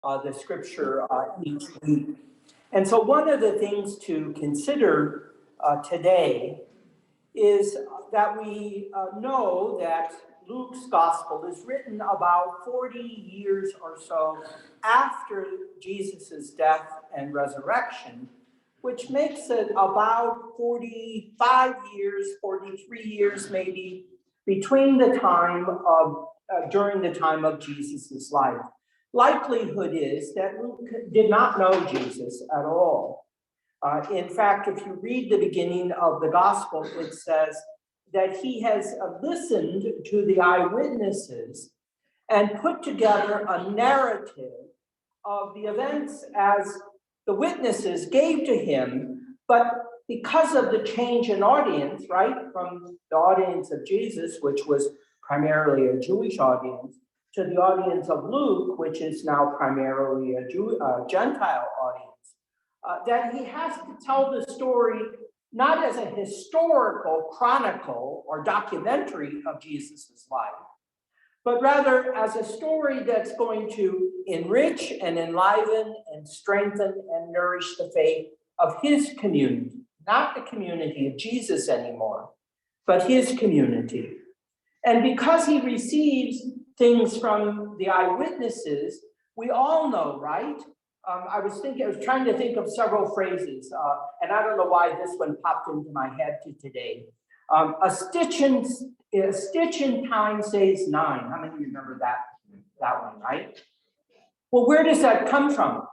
the scripture each week. And so one of the things to consider today is that we know that Luke's gospel is written about 40 years or so after Jesus' death and resurrection, which makes it about 45 years, 43 years maybe, between the time of, during the time of Jesus' life. Likelihood is that Luke did not know Jesus at all. In fact, if you read the beginning of the gospel, it says that he has listened to the eyewitnesses and put together a narrative of the events as the witnesses gave to him, but because of the change in audience, right, from the audience of Jesus, which was primarily a Jewish audience, to the audience of Luke, which is now primarily a Gentile audience, that he has to tell the story not as a historical chronicle or documentary of Jesus' life, but rather as a story that's going to enrich and enliven and strengthen and nourish the faith of his community, not the community of Jesus anymore, but his community. And because he receives things from the eyewitnesses, we all know, right? I was trying to think of several phrases, and I don't know why this one popped into my head today. A stitch in time saves 9. How many of you remember that one, right? Well, where does that come from?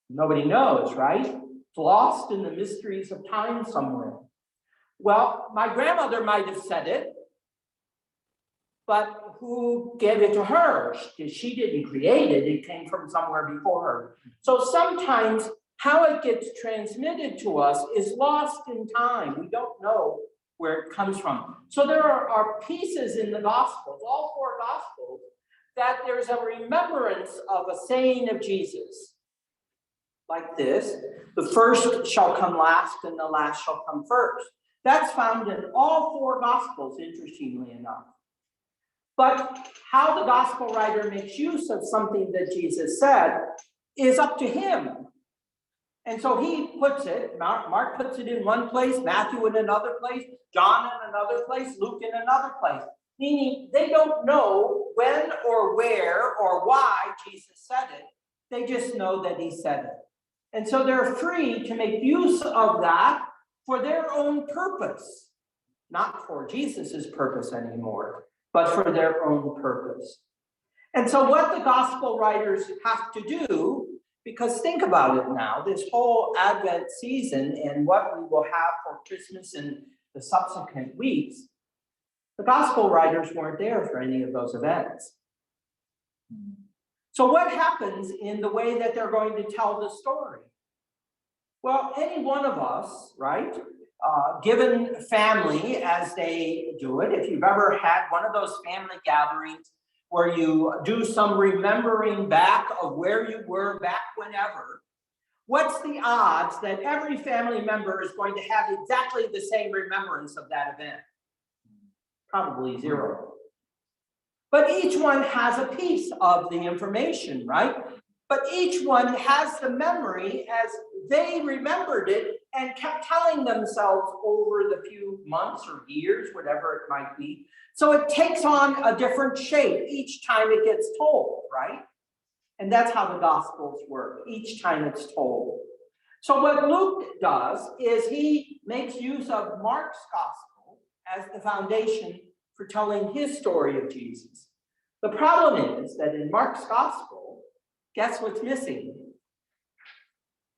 Nobody knows, right? It's lost in the mysteries of time somewhere. Well, my grandmother might have said it, but who gave it to her? She didn't create it. It came from somewhere before her. So sometimes how it gets transmitted to us is lost in time. We don't know where it comes from. So there are pieces in the Gospels, all 4 Gospels, that there's a remembrance of a saying of Jesus. Like this, the first shall come last and the last shall come first. That's found in all 4 Gospels, interestingly enough. But how the gospel writer makes use of something that Jesus said is up to him. And so he puts it, Mark puts it in one place, Matthew in another place, John in another place, Luke in another place. Meaning they don't know when or where or why Jesus said it. They just know that he said it. And so they're free to make use of that for their own purpose, not for Jesus's purpose anymore, but for their own purpose. And so what the gospel writers have to do, because think about it now, this whole Advent season and what we will have for Christmas and the subsequent weeks, the gospel writers weren't there for any of those events. So what happens in the way that they're going to tell the story? Well, any one of us, right, given family as they do it, if you've ever had one of those family gatherings where you do some remembering back of where you were back whenever, what's the odds that every family member is going to have exactly the same remembrance of that event? Probably 0. But each one has a piece of the information, right? But each one has the memory as they remembered it and kept telling themselves over the few months or years, whatever it might be. So it takes on a different shape each time it gets told, right? And that's how the Gospels work, each time it's told. So what Luke does is he makes use of Mark's Gospel as the foundation for telling his story of Jesus. The problem is that in Mark's Gospel, guess what's missing?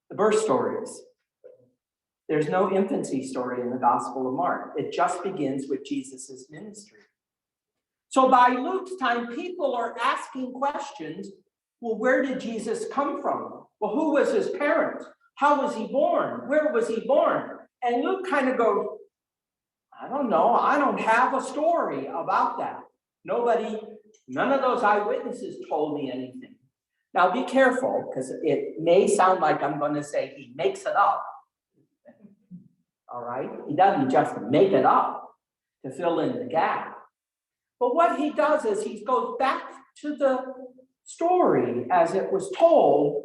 The birth stories. There's no infancy story in the Gospel of Mark. It just begins with Jesus' ministry. So by Luke's time, people are asking questions. Well, where did Jesus come from? Well, who was his parents? How was he born? Where was he born? And Luke kind of goes, I don't know. I don't have a story about that. None of those eyewitnesses told me anything. Now be careful, because it may sound like I'm going to say he makes it up. All right? He doesn't just make it up to fill in the gap. But what he does is he goes back to the story as it was told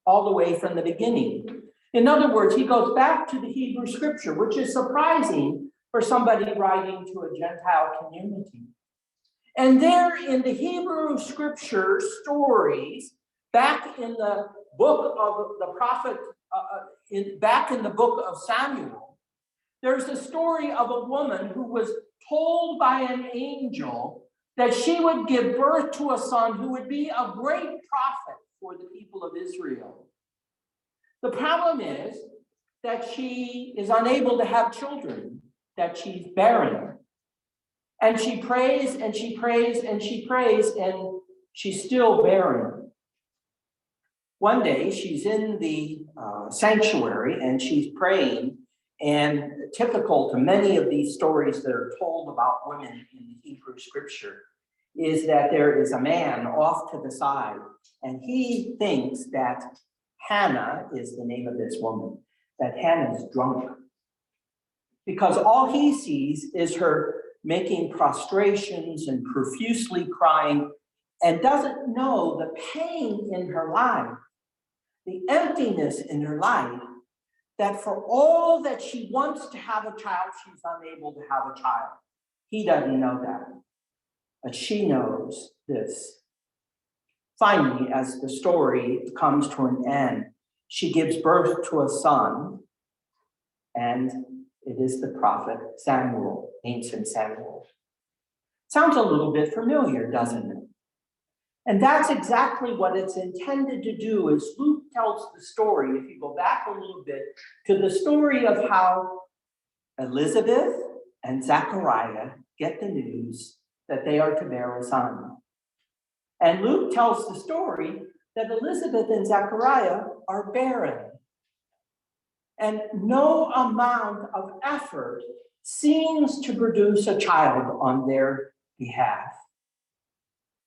all the way from the beginning. In other words, he goes back to the Hebrew scripture, which is surprising for somebody writing to a Gentile community. And there in the Hebrew scripture stories, back in the book of the prophet, back in the book of Samuel, there's a story of a woman who was told by an angel that she would give birth to a son who would be a great prophet for the people of Israel. The problem is that she is unable to have children, that she's barren. And she prays and she prays and she prays, and she's still barren. One day she's in the sanctuary and she's praying, and typical to many of these stories that are told about women in the Hebrew scripture is that there is a man off to the side, and he thinks that Hannah is the name of this woman, that Hannah's drunk. Because all he sees is her making prostrations and profusely crying, and doesn't know the pain in her life, the emptiness in her life, that for all that she wants to have a child, she's unable to have a child. He doesn't know that, but she knows this. Finally, as the story comes to an end, she gives birth to a son, and it is the prophet Samuel, ancient Samuel. Sounds a little bit familiar, doesn't it? And that's exactly what it's intended to do. As Luke tells the story, if you go back a little bit to the story of how Elizabeth and Zechariah get the news that they are to bear a son. And Luke tells the story that Elizabeth and Zechariah are barren. And no amount of effort seems to produce a child on their behalf.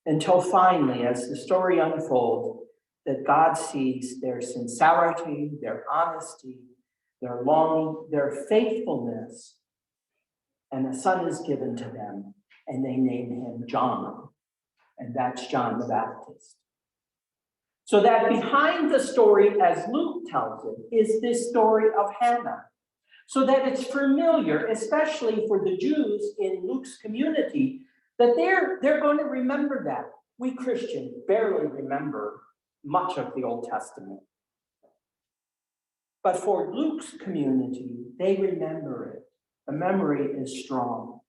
Until finally, as the story unfolds, that God sees their sincerity, their honesty, their longing, their faithfulness, and a son is given to them, and they name him John, and that's John the Baptist. So that behind the story, as Luke tells it, is this story of Hannah. So that it's familiar, especially for the Jews in Luke's community, that they're going to remember that. We Christians barely remember much of the Old Testament. But for Luke's community, they remember it. The memory is strong.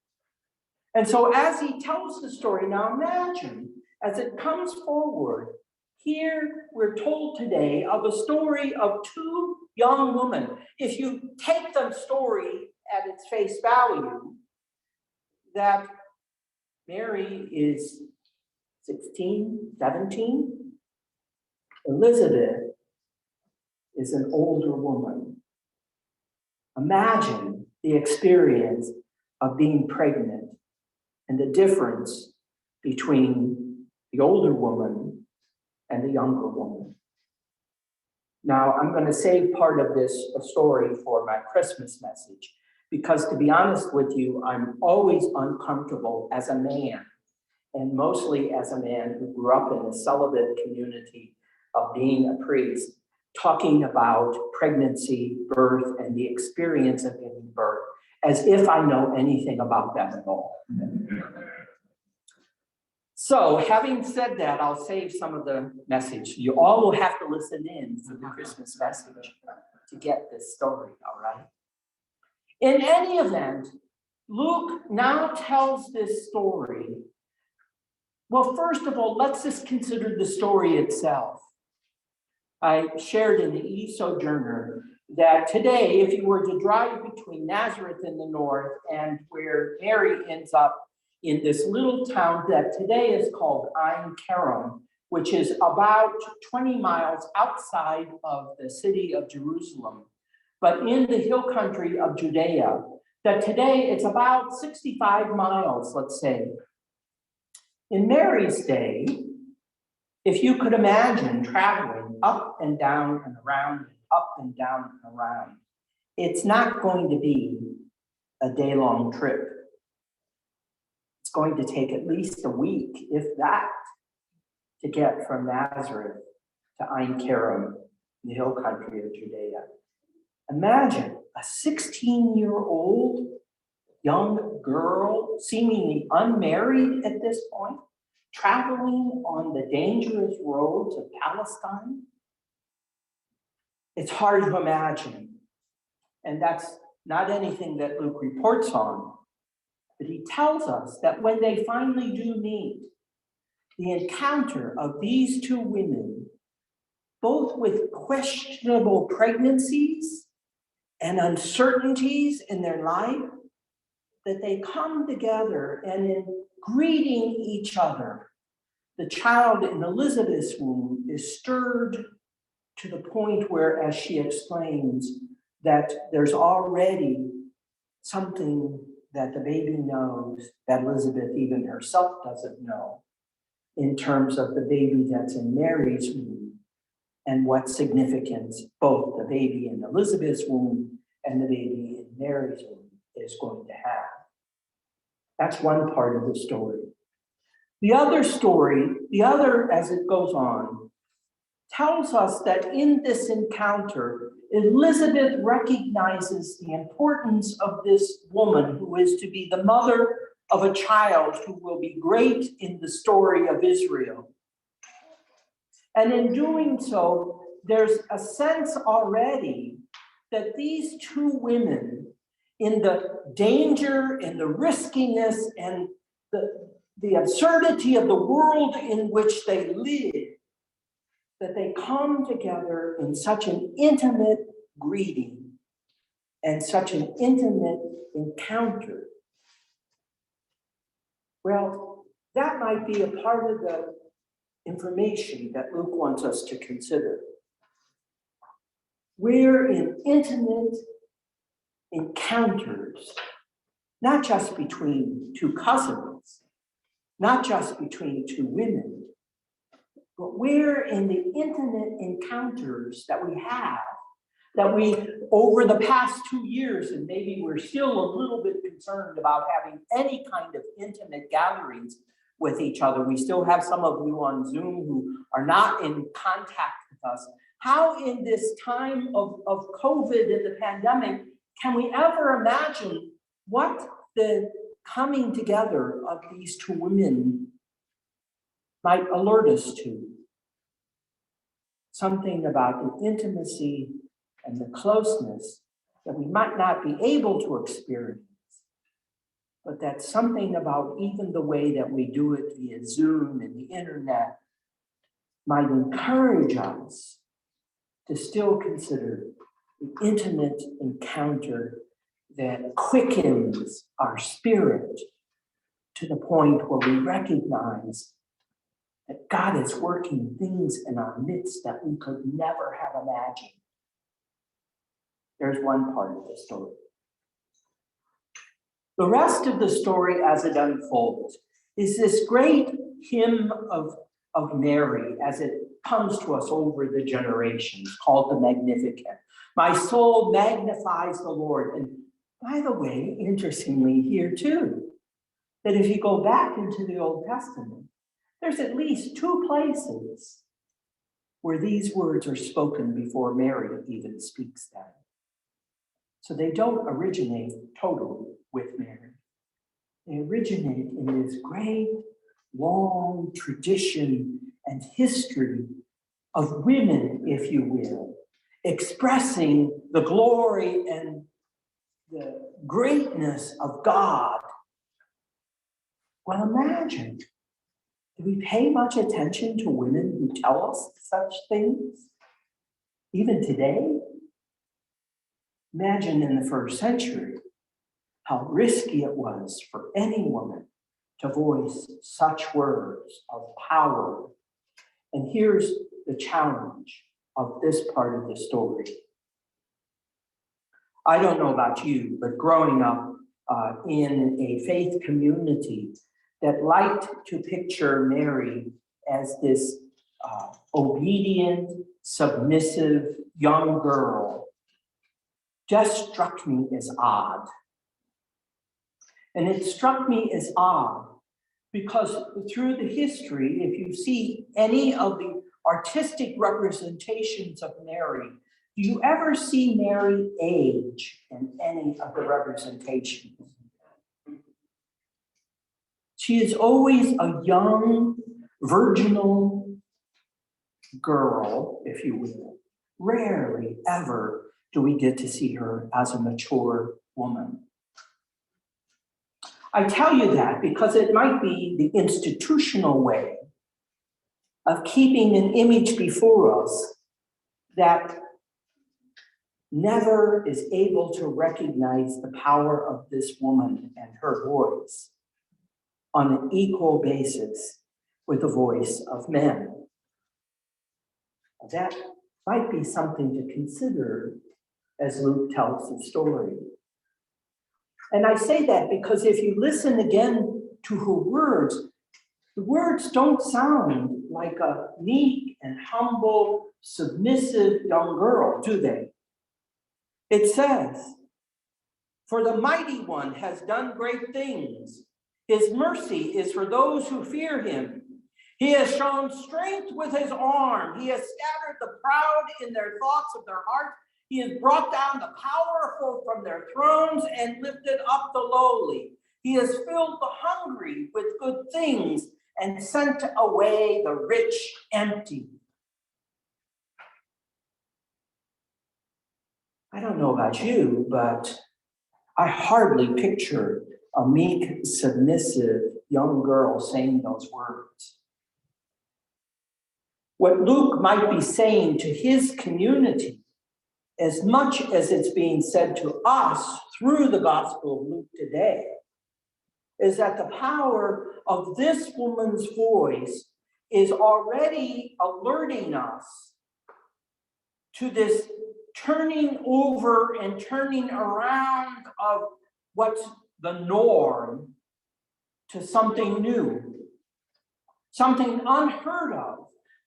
And so as he tells the story, now imagine, as it comes forward, here we're told today of a story of two young women. If you take the story at its face value, that Mary is 16, 17. Elizabeth is an older woman. Imagine the experience of being pregnant and the difference between the older woman and the younger woman. Now, I'm going to save part of this story for my Christmas message, because to be honest with you, I'm always uncomfortable as a man, and mostly as a man who grew up in a celibate community of being a priest, talking about pregnancy, birth, and the experience of giving birth, as if I know anything about that at all. So, having said that, I'll save some of the message. You all will have to listen in for the Christmas message to get this story, all right? In any event, Luke now tells this story. Well, first of all, let's just consider the story itself. I shared in the e-Sojourner that today, if you were to drive between Nazareth in the north and where Mary ends up in this little town that today is called Ein Kerem, which is about 20 miles outside of the city of Jerusalem, but in the hill country of Judea, that today it's about 65 miles, let's say. In Mary's day, if you could imagine traveling up and down and around and up and down and around, it's not going to be a day-long trip. It's going to take at least a week, if that, to get from Nazareth to Ein Kerem, the hill country of Judea. Imagine a 16-year-old young girl, seemingly unmarried at this point, traveling on the dangerous roads of Palestine. It's hard to imagine. And that's not anything that Luke reports on. But he tells us that when they finally do meet, the encounter of these two women, both with questionable pregnancies and uncertainties in their life, that they come together and in greeting each other, the child in Elizabeth's womb is stirred to the point where, as she explains, that there's already something that the baby knows that Elizabeth even herself doesn't know in terms of the baby that's in Mary's womb and what significance both the baby in Elizabeth's womb and the baby in Mary's womb is going to have. That's one part of the story. The other story, as it goes on, tells us that in this encounter, Elizabeth recognizes the importance of this woman who is to be the mother of a child who will be great in the story of Israel. And in doing so, there's a sense already that these two women, in the danger and the riskiness and the absurdity of the world in which they live, that they come together in such an intimate greeting and such an intimate encounter. Well, that might be a part of the information that Luke wants us to consider. We're in intimate encounters, not just between two cousins, not just between two women, but we're in the intimate encounters that we have, that we, over the past 2 years, and maybe we're still a little bit concerned about having any kind of intimate gatherings with each other. We still have some of you on Zoom who are not in contact with us. How in this time of COVID and the pandemic, can we ever imagine what the coming together of these two women might alert us to? Something about the intimacy and the closeness that we might not be able to experience, but that's something about even the way that we do it via Zoom and the internet might encourage us to still consider the intimate encounter that quickens our spirit to the point where we recognize that God is working things in our midst that we could never have imagined. There's one part of the story. The rest of the story as it unfolds is this great hymn of Mary as it comes to us over the generations, called the Magnificat. My soul magnifies the Lord. And by the way, interestingly here too, that if you go back into the Old Testament, there's at least 2 places where these words are spoken before Mary even speaks them. So they don't originate totally with Mary. They originate in this great, long tradition and history of women, if you will, expressing the glory and the greatness of God. Well, imagine, do we pay much attention to women who tell us such things? Even today? Imagine in the first century how risky it was for any woman to voice such words of power. And here's the challenge of this part of the story. I don't know about you, but growing up in a faith community that liked to picture Mary as this obedient, submissive young girl just struck me as odd. And it struck me as odd Because through the history, if you see any of the artistic representations of Mary, do you ever see Mary age in any of the representations? She is always a young, virginal girl, if you will. Rarely ever do we get to see her as a mature woman. I tell you that because it might be the institutional way of keeping an image before us that never is able to recognize the power of this woman and her voice on an equal basis with the voice of men. That might be something to consider as Luke tells the story. And I say that because if you listen again to her words, the words don't sound like a meek and humble, submissive young girl, do they? It says, "For the mighty one has done great things. His mercy is for those who fear him. He has shown strength with his arm. He has scattered the proud in their thoughts of their heart. He has brought down the powerful from their thrones and lifted up the lowly. He has filled the hungry with good things and sent away the rich empty." I don't know about you, but I hardly picture a meek, submissive young girl saying those words. What Luke might be saying to his community, as much as it's being said to us through the Gospel of Luke today, is that the power of this woman's voice is already alerting us to this turning over and turning around of what's the norm to something new, something unheard of.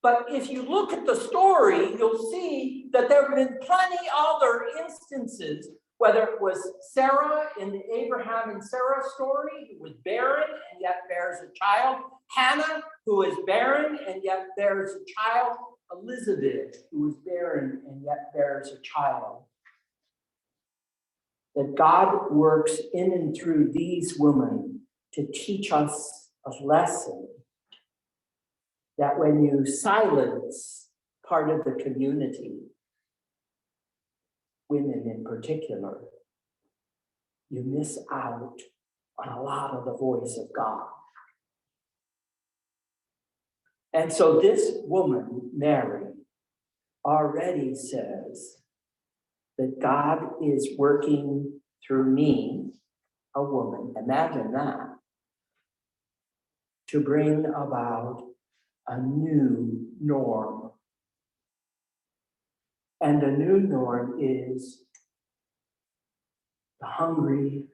But if you look at the story, you'll see that there have been plenty other instances, whether it was Sarah in the Abraham and Sarah story, who was barren and yet bears a child, Hannah, who is barren and yet bears a child, Elizabeth, who is barren and yet bears a child. That God works in and through these women to teach us a lesson that when you silence part of the community, women in particular, you miss out on a lot of the voice of God. And so this woman, Mary, already says that God is working through me, a woman, imagine that, to bring about a new norm. And the new norm is the hungry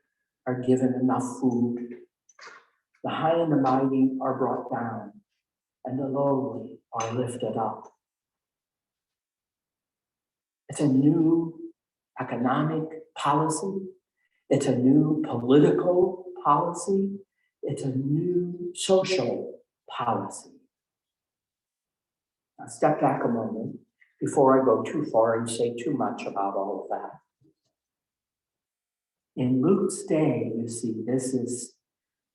are given enough food, the high and the mighty are brought down, and the lowly are lifted up. It's a new economic policy. It's a new political policy. It's a new social policy. Now, step back a moment before I go too far and say too much about all of that. In Luke's day, you see, this is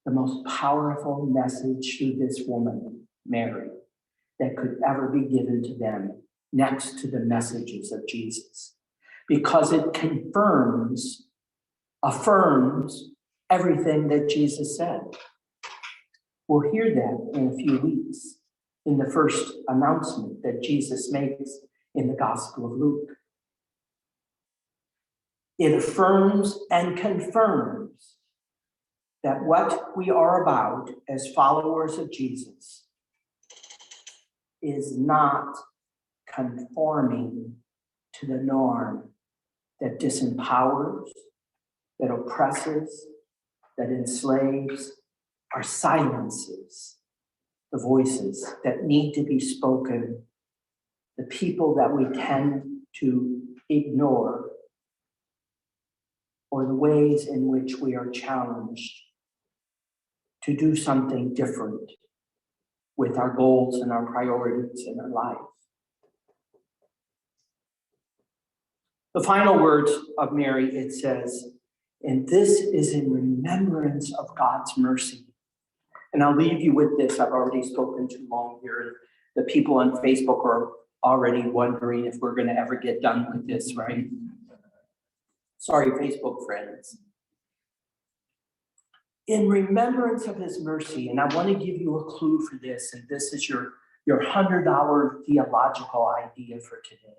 the most powerful message through this woman, Mary, that could ever be given to them next to the messages of Jesus, because it affirms everything that Jesus said. We'll hear that in a few weeks in the first announcement that Jesus makes in the Gospel of Luke. It affirms and confirms that what we are about as followers of Jesus is not conforming to the norm that disempowers, that oppresses, that enslaves, or silences the voices that need to be spoken, the people that we tend to ignore, or the ways in which we are challenged to do something different with our goals and our priorities in our life. The final words of Mary, it says, and this is in remembrance of God's mercy. And I'll leave you with this. I've already spoken too long here. The people on Facebook are already wondering if we're going to ever get done with this, right? Sorry, Facebook friends. In remembrance of his mercy, and I want to give you a clue for this, and this is your $100 theological idea for today.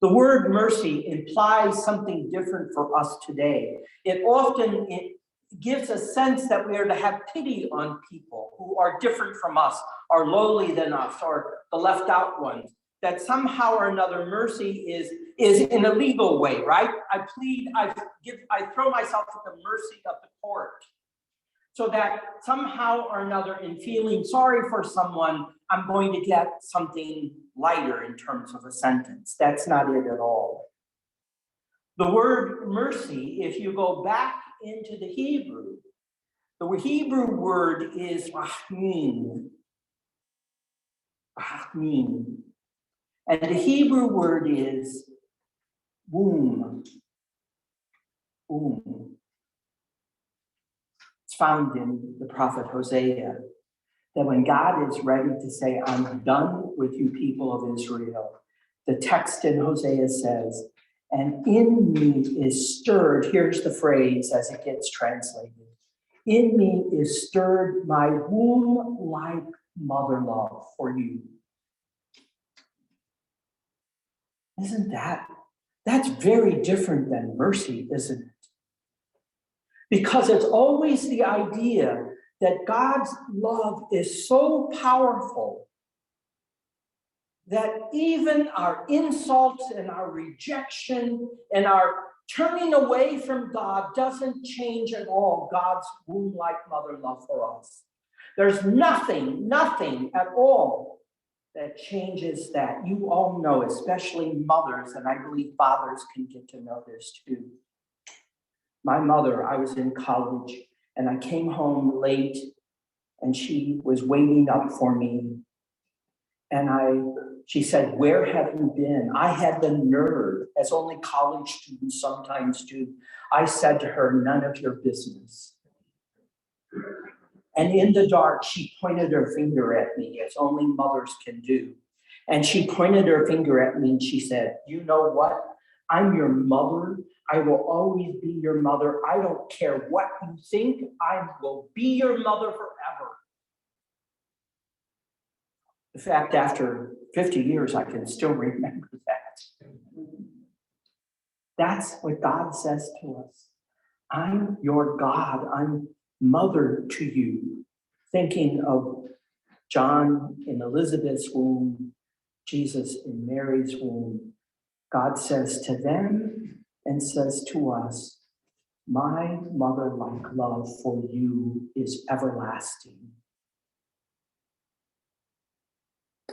The word mercy implies something different for us today. It often gives a sense that we are to have pity on people who are different from us, are lowly than us, or the left out ones. That somehow or another mercy is in a legal way, right? I throw myself at the mercy of the court. So that somehow or another, in feeling sorry for someone, I'm going to get something lighter in terms of a sentence. That's not it at all. The word mercy, if you go back into the Hebrew word is rahmin. Rahmin. And the Hebrew word is womb. Womb. It's found in the prophet Hosea, that when God is ready to say, I'm done with you people of Israel, the text in Hosea says, and in me is stirred, here's the phrase as it gets translated, in me is stirred my womb-like mother love for you. Isn't that's very different than mercy, isn't it? Because it's always the idea that God's love is so powerful that even our insults and our rejection and our turning away from God doesn't change at all God's womb-like mother love for us. There's nothing at all that changes that. You all know, especially mothers, and I believe fathers can get to know this too. My mother, I was in college and I came home late and she was waiting up for me. And she said, where have you been? I had the nerve, as only college students sometimes do. I said to her, none of your business. And in the dark, she pointed her finger at me, as only mothers can do. And she pointed her finger at me and she said, you know what? I'm your mother. I will always be your mother. I don't care what you think. I will be your mother forever. In fact, after 50 years, I can still remember that. That's what God says to us. I'm your God. I'm mother to you. Thinking of John in Elizabeth's womb, Jesus in Mary's womb, God says to them and says to us, my mother-like love for you is everlasting.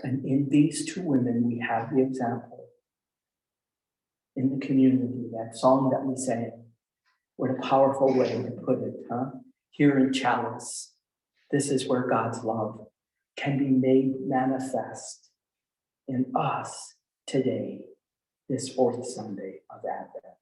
And in these two women, we have the example in the community, that song that we sang. What a powerful way to put it, huh? Here in Chalice, this is where God's love can be made manifest in us today, this fourth Sunday of Advent.